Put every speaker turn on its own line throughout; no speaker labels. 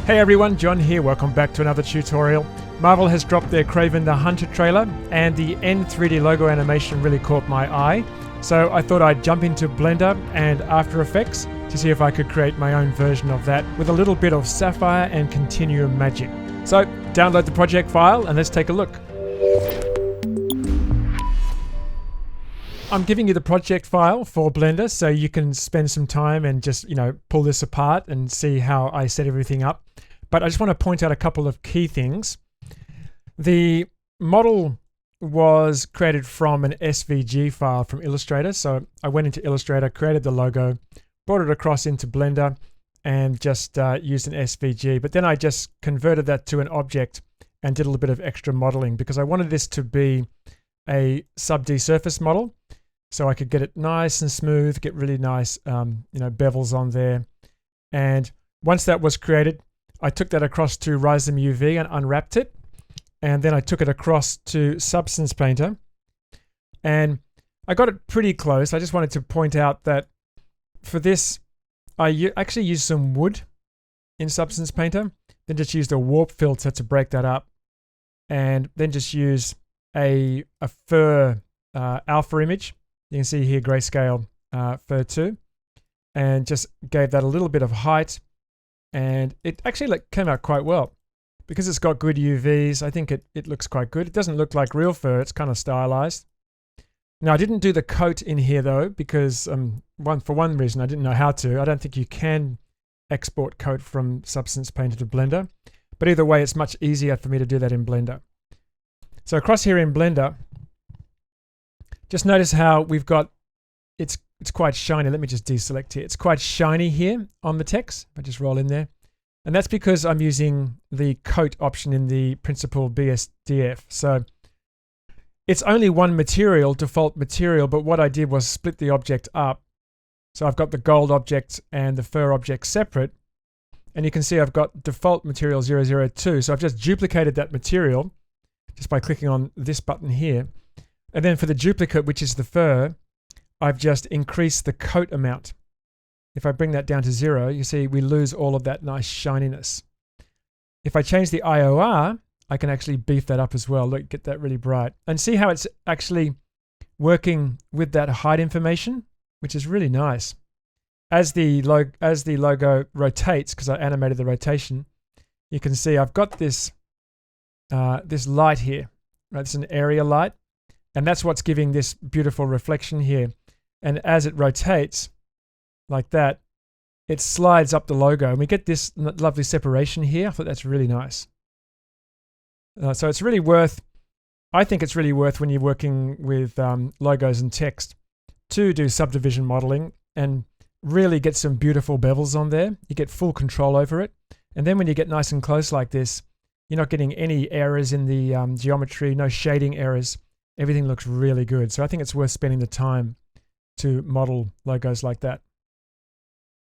Hey everyone, John here. Welcome back to another tutorial. Marvel has dropped their Kraven the Hunter trailer, and the End 3D logo animation really caught my eye. So I thought I'd jump into Blender and After Effects to see if I could create my own version of that with a little bit of Sapphire and Continuum magic. So download the project file and let's take a look. I'm giving you the project file for Blender so you can spend some time and just, pull this apart and see how I set everything up. But I just want to point out a couple of key things. The model was created from an SVG file from Illustrator. So I went into Illustrator, created the logo, brought it across into Blender and just used an SVG. But then I just converted that to an object and did a little bit of extra modeling because I wanted this to be a sub-D surface model. So I could get it nice and smooth, get really nice, bevels on there. And once that was created, I took that across to Risem UV and unwrapped it. And then I took it across to Substance Painter. And I got it pretty close. I just wanted to point out that for this, I actually used some wood in Substance Painter. Then just used a warp filter to break that up. And then just use a fur alpha image. You can see here grayscale fur 2, and just gave that a little bit of height, and it actually came out quite well because it's got good UVs. I think it looks quite good. It doesn't look like real fur; it's kind of stylized. Now I didn't do the coat in here though because for one reason I didn't know how to. I don't think you can export coat from Substance Painter to Blender, but either way, it's much easier for me to do that in Blender. So across here in Blender. Just notice how we've got, it's quite shiny. Let me just deselect here. It's quite shiny here on the text. If I just roll in there. And that's because I'm using the coat option in the Principled BSDF. So it's only one material, default material, but what I did was split the object up. So I've got the gold object and the fur object separate. And you can see I've got default material 002. So I've just duplicated that material just by clicking on this button here. And then for the duplicate, which is the fur, I've just increased the coat amount. If I bring that down to 0, you see we lose all of that nice shininess. If I change the IOR, I can actually beef that up as well. Look, get that really bright. And see how it's actually working with that height information, which is really nice. As the logo rotates, because I animated the rotation, you can see I've got this light here. Right? It's an area light. And that's what's giving this beautiful reflection here. And as it rotates like that, it slides up the logo. And we get this lovely separation here. I thought that's really nice. So it's really I think it's really worth when you're working with logos and text to do subdivision modeling and really get some beautiful bevels on there. You get full control over it. And then when you get nice and close like this, you're not getting any errors in the geometry, no shading errors. Everything looks really good. So I think it's worth spending the time to model logos like that.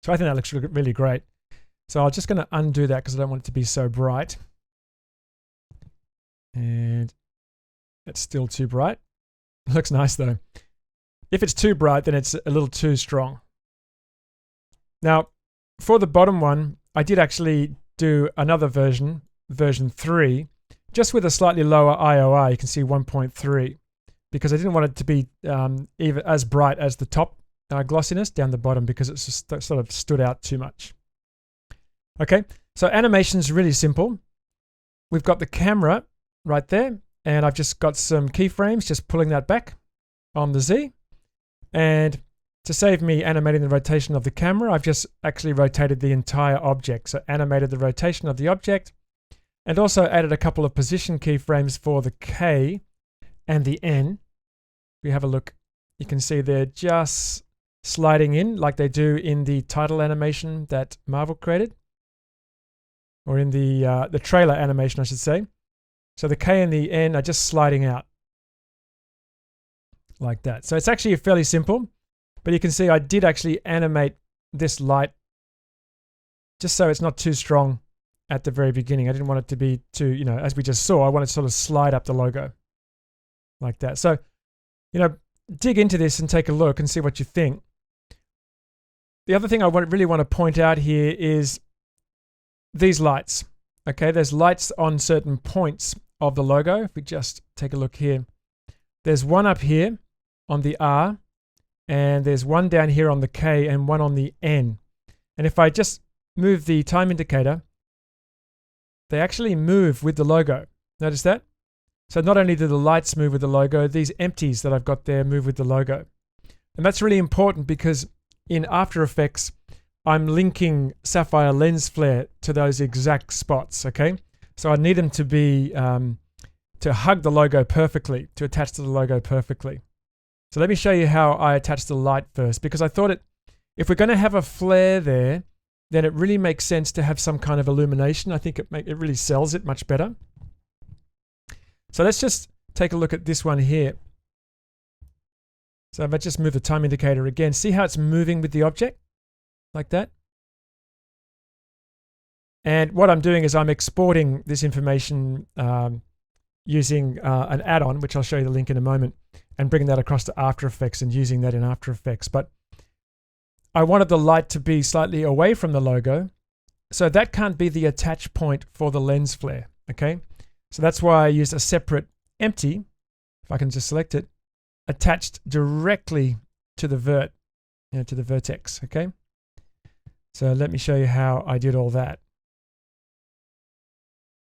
So I think that looks really great. So I'm just going to undo that because I don't want it to be so bright. And it's still too bright. It looks nice though. If it's too bright, then it's a little too strong. Now, for the bottom one, I did actually do another version 3, just with a slightly lower IOR. You can see 1.3 because I didn't want it to be even as bright as the top glossiness down the bottom because it's just sort of stood out too much. Okay, so animation's really simple. We've got the camera right there, and I've just got some keyframes, just pulling that back on the Z. And to save me animating the rotation of the camera, I've just actually rotated the entire object. So animated the rotation of the object, and also added a couple of position keyframes for the K and the N. If we have a look, you can see they're just sliding in like they do in the title animation that Marvel created. Or in the trailer animation, I should say. So the K and the N are just sliding out. Like that. So it's actually fairly simple. But you can see I did actually animate this light just so it's not too strong at the very beginning. I didn't want it to be too, as we just saw, I wanted to sort of slide up the logo like that. So, dig into this and take a look and see what you think. The other thing I really want to point out here is these lights. Okay, there's lights on certain points of the logo. If we just take a look here, there's one up here on the R, and there's one down here on the K and one on the N. And if I just move the time indicator, they actually move with the logo. Notice that? So not only do the lights move with the logo, these empties that I've got there move with the logo. And that's really important because in After Effects, I'm linking Sapphire lens flare to those exact spots, okay? So I need them to be, to hug the logo perfectly, to attach to the logo perfectly. So let me show you how I attach the light first, because I thought if we're going to have a flare there, then it really makes sense to have some kind of illumination. I think it really sells it much better. So let's just take a look at this one here. So if I just move the time indicator again, see how it's moving with the object? Like that. And what I'm doing is I'm exporting this information using an add-on, which I'll show you the link in a moment, and bringing that across to After Effects and using that in After Effects. But I wanted the light to be slightly away from the logo, so that can't be the attach point for the lens flare, okay? So that's why I used a separate empty, if I can just select it, attached directly to the to the vertex, okay? So let me show you how I did all that.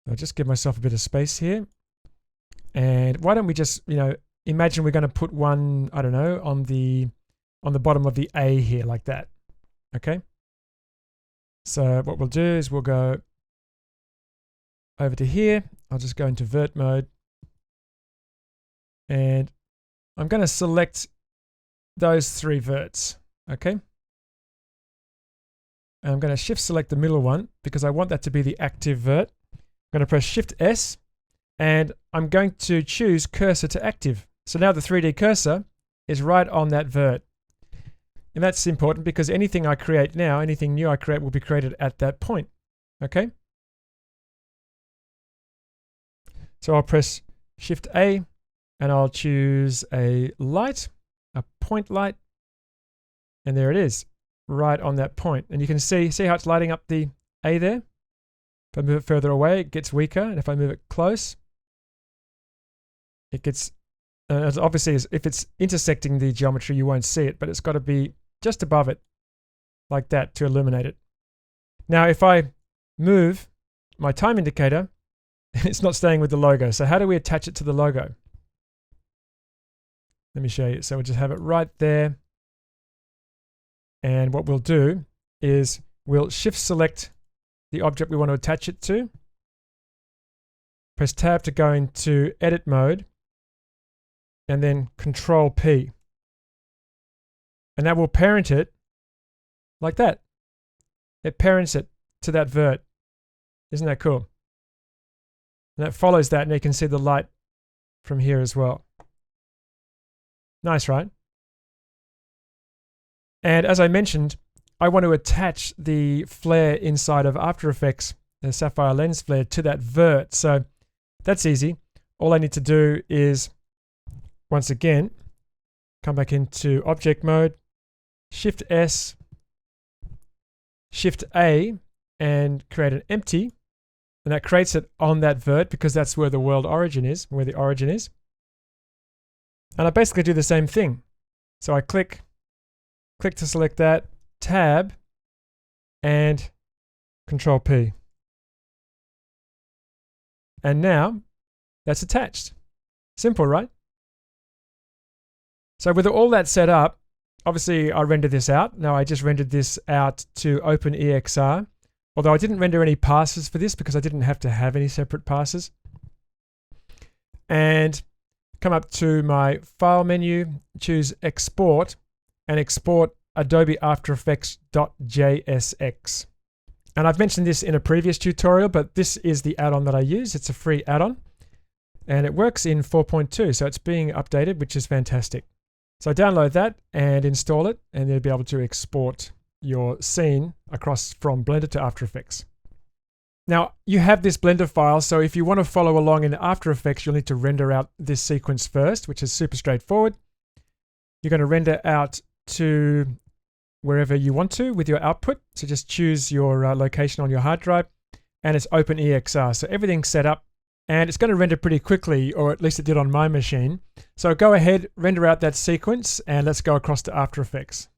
I'll just give myself a bit of space here. And why don't we just, imagine we're going to put one, I don't know, on the bottom of the A here like that. Okay? So what we'll do is we'll go over to here. I'll just go into vert mode. And I'm going to select those three verts. Okay? And I'm going to shift select the middle one because I want that to be the active vert. I'm going to press Shift S and I'm going to choose cursor to active. So now the 3D cursor is right on that vert. And that's important because anything I create now, anything new I create will be created at that point. Okay? So I'll press Shift A and I'll choose a light, a point light. And there it is, right on that point. And you can see how it's lighting up the A there? If I move it further away, it gets weaker. And if I move it close, it gets, obviously, if it's intersecting the geometry, you won't see it, but it's got to be just above it, like that, to illuminate it. Now, if I move my time indicator, it's not staying with the logo. So how do we attach it to the logo? Let me show you. So we'll just have it right there. And what we'll do is we'll shift select the object we want to attach it to. Press tab to go into edit mode. And then Control P. And that will parent it like that. It parents it to that vert. Isn't that cool? And that follows that, and you can see the light from here as well. Nice, right? And as I mentioned, I want to attach the flare inside of After Effects, the Sapphire lens flare, to that vert. So that's easy. All I need to do is, once again, come back into object mode, Shift S, Shift A, and create an empty. And that creates it on that vert because that's where the world origin is, where the origin is. And I basically do the same thing. So I click to select that, tab, and Control P. And now that's attached. Simple, right? So with all that set up, obviously I rendered this out. Now I just rendered this out to OpenEXR. Although I didn't render any passes for this because I didn't have to have any separate passes. And come up to my file menu, choose export, and export Adobe After Effects.jsx. And I've mentioned this in a previous tutorial, but this is the add-on that I use. It's a free add-on. And it works in 4.2, so it's being updated, which is fantastic. So download that and install it, and you'll be able to export your scene across from Blender to After Effects. Now, you have this Blender file, so if you want to follow along in After Effects, you'll need to render out this sequence first, which is super straightforward. You're going to render out to wherever you want to with your output. So just choose your location on your hard drive. and it's OpenEXR. So everything's set up and it's going to render pretty quickly, or at least it did on my machine. So go ahead, render out that sequence, and let's go across to After Effects.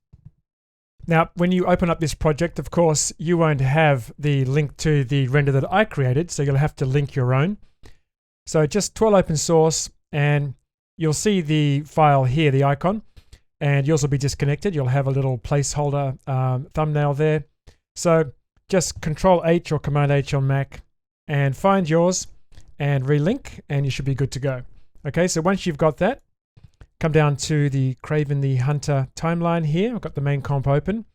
Now, when you open up this project, of course, you won't have the link to the render that I created, so you'll have to link your own. So just twirl open source, and you'll see the file here, the icon, and yours will be disconnected. You'll have a little placeholder thumbnail there. So just Control H or Command H on Mac and find yours and relink, and you should be good to go. Okay, so once you've got that, come down to the Craven the Hunter timeline here. I've got the main comp open,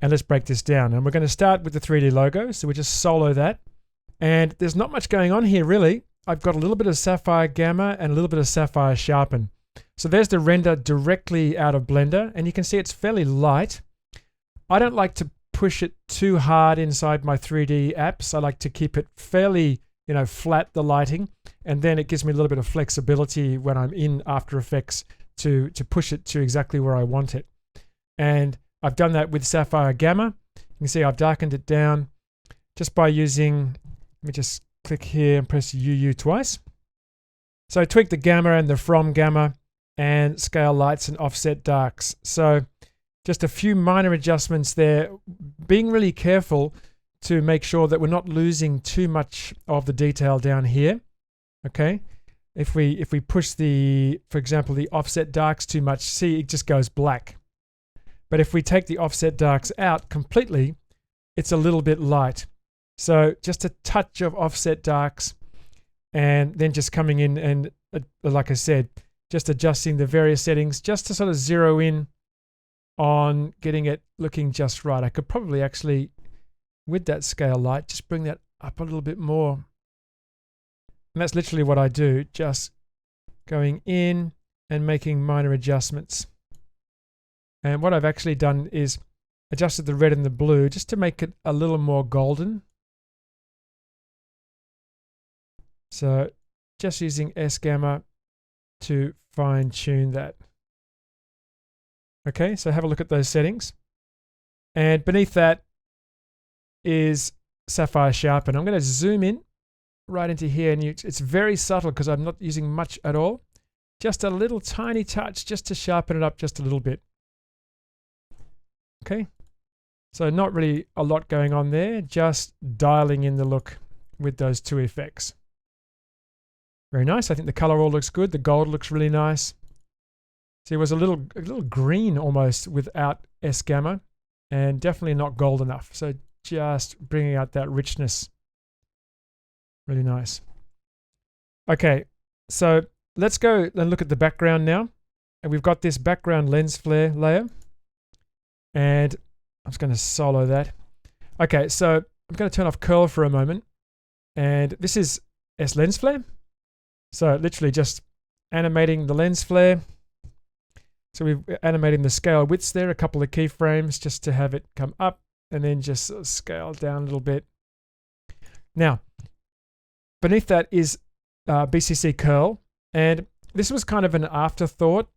and let's break this down. And we're going to start with the 3D logo, so we just solo that. And there's not much going on here, really. I've got a little bit of Sapphire Gamma and a little bit of Sapphire Sharpen. So there's the render directly out of Blender, and you can see it's fairly light. I don't like to push it too hard inside my 3D apps. I like to keep it fairly, flat, the lighting, and then it gives me a little bit of flexibility when I'm in After Effects to push it to exactly where I want it. And I've done that with Sapphire Gamma. You can see I've darkened it down just by using, let me just click here and press UU twice. So I tweak the gamma and the from gamma and scale lights and offset darks. So just a few minor adjustments there, being really careful to make sure that we're not losing too much of the detail down here. Okay, if we push for example, the offset darks too much, see, it just goes black. But if we take the offset darks out completely, it's a little bit light. So just a touch of offset darks, and then just coming in and, like I said, just adjusting the various settings just to sort of zero in on getting it looking just right. I could probably actually, with that scale light, just bring that up a little bit more. And that's literally what I do, just going in and making minor adjustments. And what I've actually done is adjusted the red and the blue just to make it a little more golden. So just using S-Gamma to fine tune that. Okay, so have a look at those settings. And beneath that is Sapphire Sharpen. I'm going to zoom in right into here, and it's very subtle because I'm not using much at all. Just a little tiny touch just to sharpen it up just a little bit. Okay, so not really a lot going on there, just dialing in the look with those two effects. Very nice. I think the color all looks good. The gold looks really nice. See, it was a little green almost without S-Gamma, and definitely not gold enough. So just bringing out that richness. Really nice. Okay, so let's go and look at the background now. And we've got this background lens flare layer. And I'm just going to solo that. Okay, so I'm going to turn off curl for a moment. And this is S-Lens Flare. So literally just animating the lens flare. So we're animating the scale widths there, a couple of keyframes just to have it come up and then just sort of scale down a little bit. Now, beneath that is BCC curl. And this was kind of an afterthought.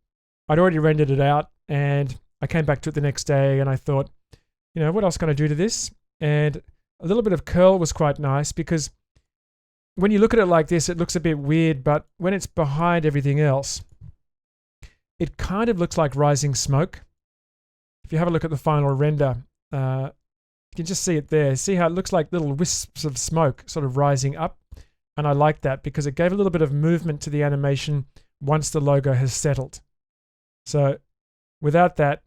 I'd already rendered it out and I came back to it the next day and I thought, what else can I do to this? And a little bit of curl was quite nice because when you look at it like this, it looks a bit weird, but when it's behind everything else, it kind of looks like rising smoke. If you have a look at the final render, you can just see it there. See how it looks like little wisps of smoke sort of rising up? And I like that because it gave a little bit of movement to the animation once the logo has settled. So without that,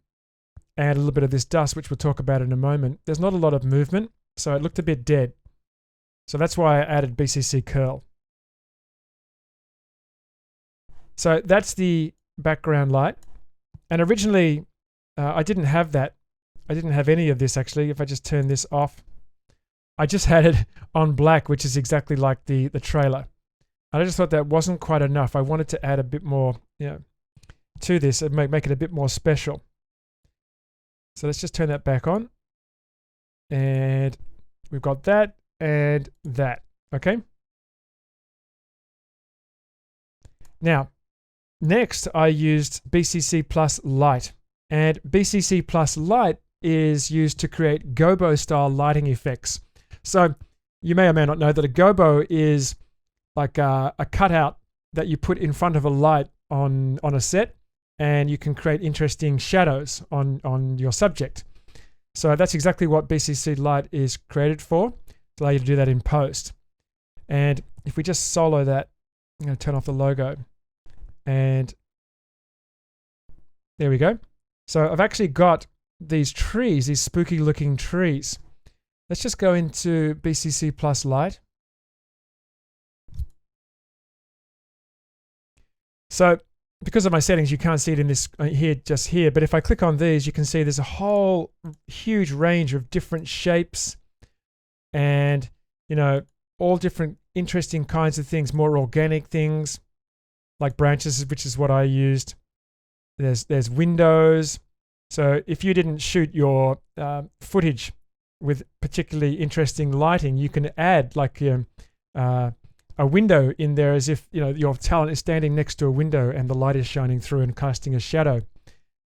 and a little bit of this dust, which we'll talk about in a moment, there's not a lot of movement, so it looked a bit dead. So that's why I added BCC curl. So that's the background light. And originally, I didn't have that. I didn't have any of this actually. If I just turn this off, I just had it on black, which is exactly like the trailer. And I just thought that wasn't quite enough. I wanted to add a bit more, to this and make it a bit more special. So let's just turn that back on. And we've got that and that. Okay. Now, next I used BCC Plus Light. And BCC Plus Light is used to create gobo style lighting effects. So you may or may not know that a gobo is like a cutout that you put in front of a light on a set, and you can create interesting shadows on your subject. So that's exactly what BCC Light is created for, to allow you to do that in post. And if we just solo that, I'm going to turn off the logo, and there we go. So I've actually got these trees, these spooky looking trees. Let's just go into BCC Plus Light. So because of my settings, you can't see it in this here, but if I click on these, you can see there's a whole huge range of different shapes and, all different interesting kinds of things, more organic things like branches, which is what I used. There's windows. So if you didn't shoot your footage with particularly interesting lighting, you can add like a window in there, as if your talent is standing next to a window and the light is shining through and casting a shadow,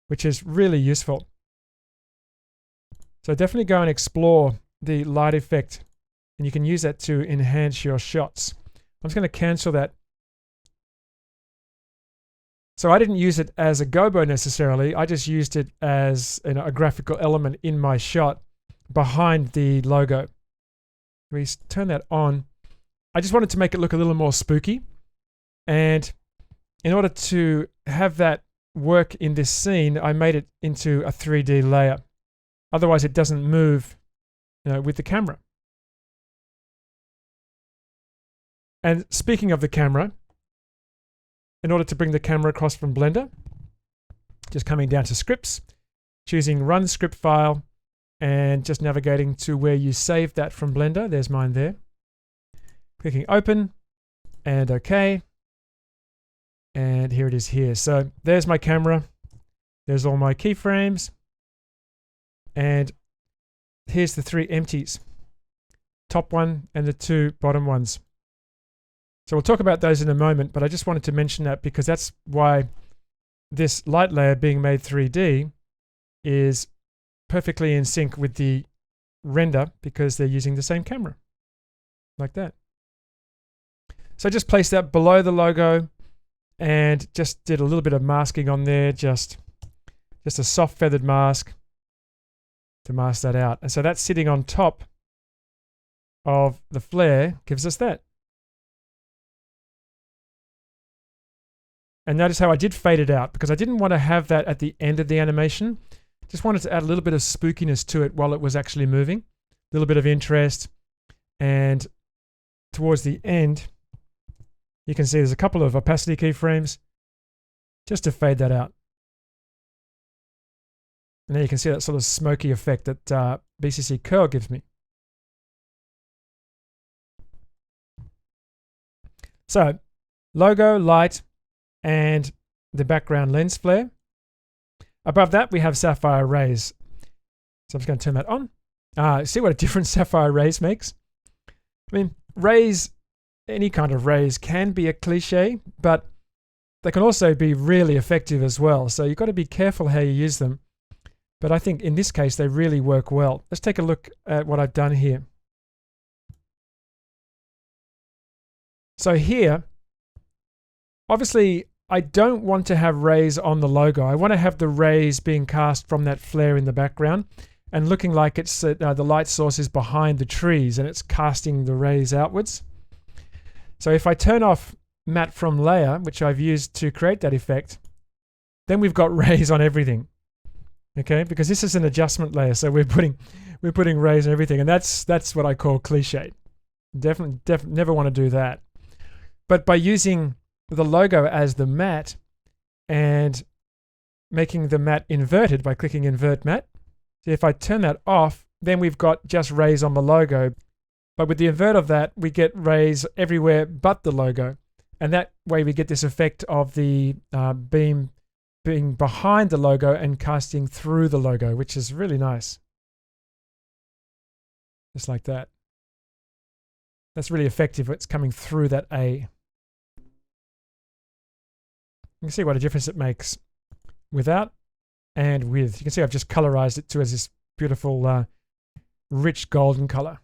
which is really useful. So definitely go and explore the light effect, and you can use that to enhance your shots. I'm just going to cancel that. So I didn't use it as a gobo necessarily. I just used it as a graphical element in my shot behind the logo. We turn that on. I just wanted to make it look a little more spooky. And in order to have that work in this scene, I made it into a 3D layer. Otherwise, it doesn't move with the camera. And speaking of the camera, in order to bring the camera across from Blender, just coming down to scripts, choosing run script file, and just navigating to where you saved that from Blender. There's mine there. Clicking open and OK. And here it is here. So there's my camera. There's all my keyframes. And here's the 3 empties. Top one and the 2 bottom ones. So we'll talk about those in a moment, but I just wanted to mention that because that's why this light layer being made 3D is perfectly in sync with the render, because they're using the same camera, like that. So I just placed that below the logo and just did a little bit of masking on there, just a soft feathered mask to mask that out. And so that's sitting on top of the flare, gives us that. And notice how I did fade it out, because I didn't want to have that at the end of the animation. Just wanted to add a little bit of spookiness to it while it was actually moving. A little bit of interest. And towards the end, you can see there's a couple of opacity keyframes just to fade that out. And there you can see that sort of smoky effect that BCC Curl gives me. So, logo, light, and the background lens flare. Above that, we have sapphire rays. So I'm just going to turn that on. See what a difference sapphire rays makes? I mean, rays, any kind of rays can be a cliche, but they can also be really effective as well. So you've got to be careful how you use them. But I think in this case, they really work well. Let's take a look at what I've done here. So here, obviously, I don't want to have rays on the logo. I want to have the rays being cast from that flare in the background and looking like it's the light source is behind the trees and it's casting the rays outwards. So if I turn off matte from layer, which I've used to create that effect, then we've got rays on everything. Okay, because this is an adjustment layer, so we're putting rays on everything, and that's what I call cliche. Definitely never want to do that. But by using the logo as the matte and making the matte inverted by clicking invert matte. So if I turn that off, then we've got just rays on the logo. But with the invert of that, we get rays everywhere but the logo. And that way we get this effect of the beam being behind the logo and casting through the logo, which is really nice. Just like that. That's really effective. It's coming through that A. You can see what a difference it makes without and with. You can see I've just colorized it to as this beautiful, rich golden color.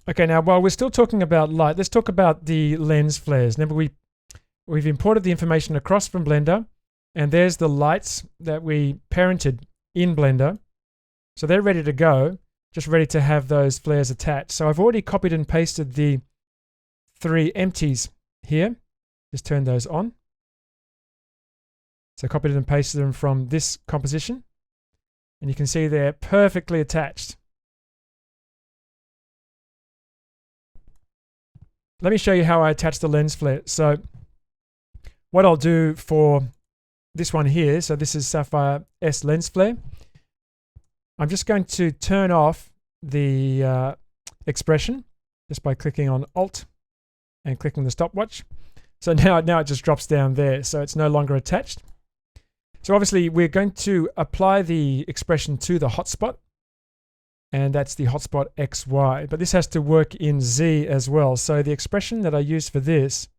Okay, now while we're still talking about light, let's talk about the lens flares. Remember, we've imported the information across from Blender, and there's the lights that we parented in Blender. So they're ready to go, just ready to have those flares attached. So I've already copied and pasted the 3 empties here. Just turn those on. So copied and pasted them from this composition. And you can see they're perfectly attached. Let me show you how I attach the lens flare. So what I'll do for this one here, so this is Sapphire S lens flare. I'm just going to turn off the expression just by clicking on Alt and clicking the stopwatch. So now it just drops down there, so it's no longer attached. So obviously we're going to apply the expression to the hotspot, and that's the hotspot XY, but this has to work in Z as well. So the expression that I use for this,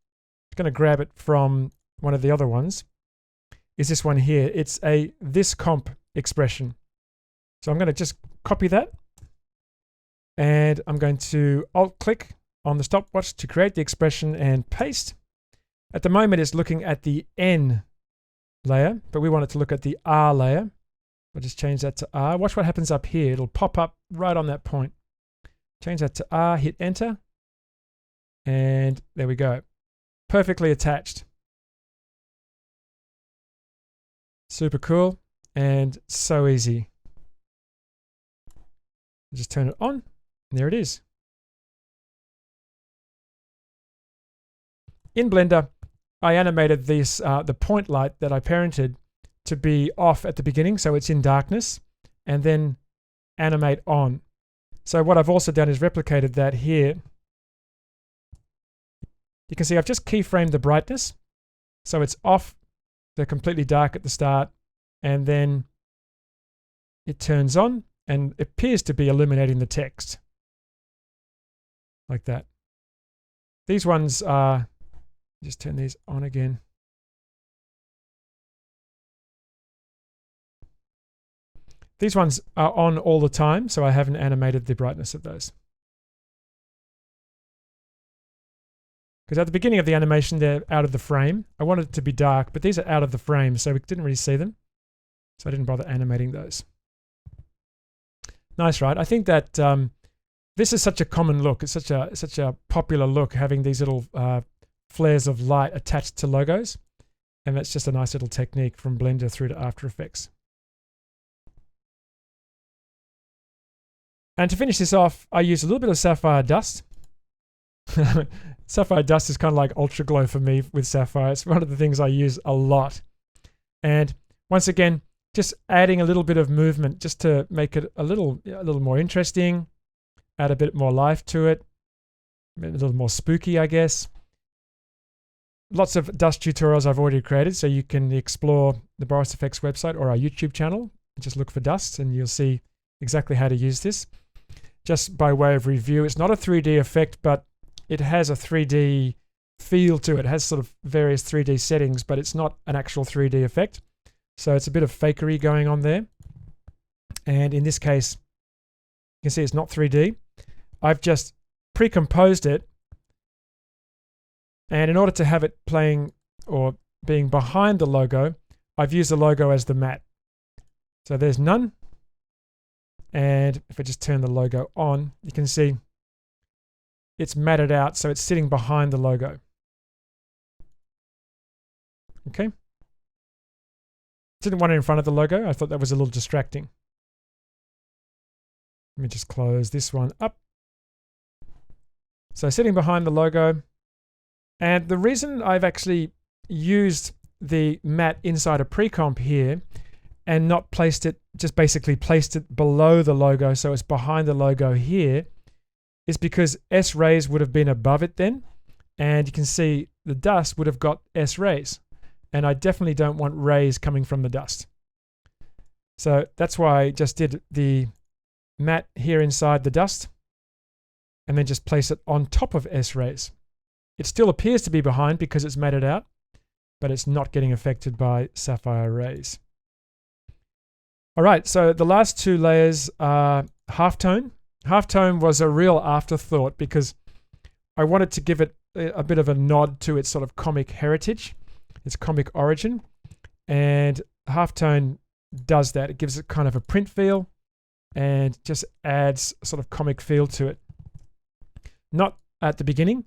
I'm going to grab it from one of the other ones, is this one here. It's a this comp expression. So I'm going to just copy that, and I'm going to alt click on the stopwatch to create the expression and paste. At the moment it's looking at the N layer, but we want it to look at the R layer. I'll just change that to R. Watch what happens up here. It'll pop up right on that point. Change that to R, hit enter, and there we go. Perfectly attached. Super cool and so easy. Just turn it on, and there it is. In Blender, I animated this, the point light that I parented to be off at the beginning, so it's in darkness, and then animate on. So what I've also done is replicated that here. You can see I've just keyframed the brightness, so it's off, they're completely dark at the start, and then it turns on and appears to be illuminating the text. Like that. These ones are, just turn these on again. These ones are on all the time, so I haven't animated the brightness of those. Because at the beginning of the animation, they're out of the frame. I wanted it to be dark, but these are out of the frame, so we didn't really see them. So I didn't bother animating those. Nice, right? I think that this is such a common look. It's such a popular look, having these little flares of light attached to logos. And that's just a nice little technique from Blender through to After Effects. And to finish this off, I use a little bit of Sapphire Dust. Sapphire Dust is kind of like Ultra Glow for me with Sapphire. It's one of the things I use a lot. And once again, just adding a little bit of movement just to make it a little more interesting, add a bit more life to it, a little more spooky, I guess. Lots of dust tutorials I've already created, so you can explore the Boris FX website or our YouTube channel. Just look for dust and you'll see exactly how to use this. Just by way of review, it's not a 3D effect, but it has a 3D feel to it. It has sort of various 3D settings, but it's not an actual 3D effect. So it's a bit of fakery going on there. And in this case, you can see it's not 3D. I've just pre-composed it. And in order to have it playing or being behind the logo, I've used the logo as the matte. So there's none. And if I just turn the logo on, you can see it's matted out, so it's sitting behind the logo. Okay. Didn't want it in front of the logo. I thought that was a little distracting. Let me just close this one up. So sitting behind the logo. And the reason I've actually used the matte inside a pre-comp here and not placed it, just basically placed it below the logo so it's behind the logo here, is because S-rays would have been above it then, and you can see the dust would have got S-rays, and I definitely don't want rays coming from the dust. So that's why I just did the matte here inside the dust and then just place it on top of S-rays. It still appears to be behind because it's matted out, but it's not getting affected by sapphire rays. All right, so the last two layers are halftone. Halftone was a real afterthought because I wanted to give it a bit of a nod to its sort of comic heritage, its comic origin, and halftone does that. It gives it kind of a print feel and just adds a sort of comic feel to it. Not at the beginning,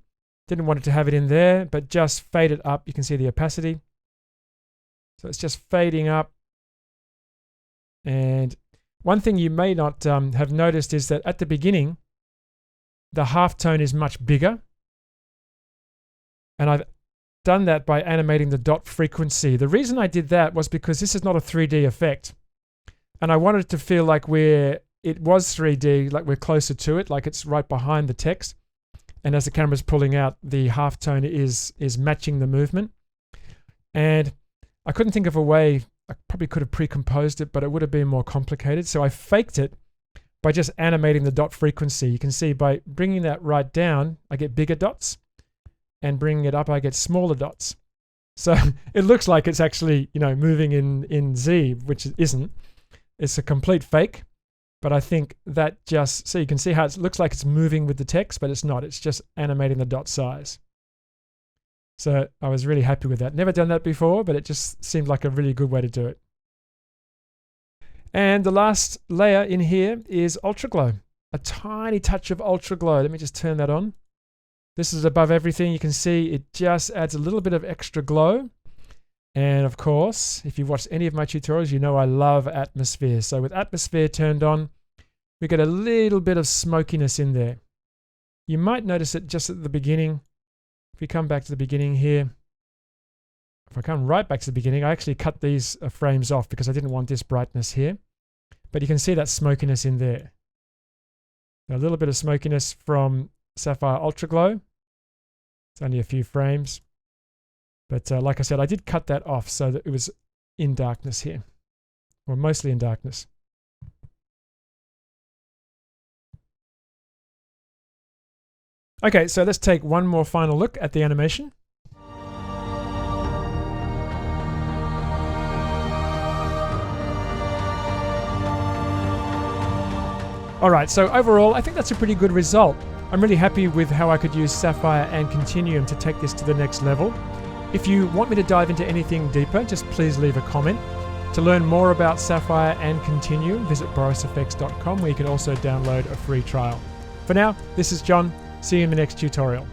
didn't want it to have it in there, but just fade it up. You can see the opacity. So it's just fading up. And one thing you may not have noticed is that at the beginning, the halftone is much bigger. And I've done that by animating the dot frequency. The reason I did that was because this is not a 3D effect. And I wanted it to feel like it was 3D, like we're closer to it, like it's right behind the text. And as the camera's pulling out, the halftone is matching the movement. And I couldn't think of a way, I probably could have pre-composed it, but it would have been more complicated. So I faked it by just animating the dot frequency. You can see by bringing that right down, I get bigger dots. And bringing it up, I get smaller dots. So it looks like it's actually, moving in Z, which it isn't. It's a complete fake. But I think that so you can see how it looks like it's moving with the text, but it's not. It's just animating the dot size. So I was really happy with that. Never done that before, but it just seemed like a really good way to do it. And the last layer in here is Ultra Glow. A tiny touch of Ultra Glow. Let me just turn that on. This is above everything. You can see it just adds a little bit of extra glow. And of course, if you've watched any of my tutorials, you know I love atmosphere. So with atmosphere turned on, we get a little bit of smokiness in there. You might notice it just at the beginning. If we come back to the beginning here, if I come right back to the beginning, I actually cut these frames off because I didn't want this brightness here. But you can see that smokiness in there. A little bit of smokiness from Sapphire Ultra Glow. It's only a few frames. But like I said, I did cut that off so that it was in darkness here. Or mostly in darkness. Okay, so let's take one more final look at the animation. All right, so overall, I think that's a pretty good result. I'm really happy with how I could use Sapphire and Continuum to take this to the next level. If you want me to dive into anything deeper, just please leave a comment. To learn more about Sapphire and Continuum, visit borisfx.com, where you can also download a free trial. For now, this is John. See you in the next tutorial.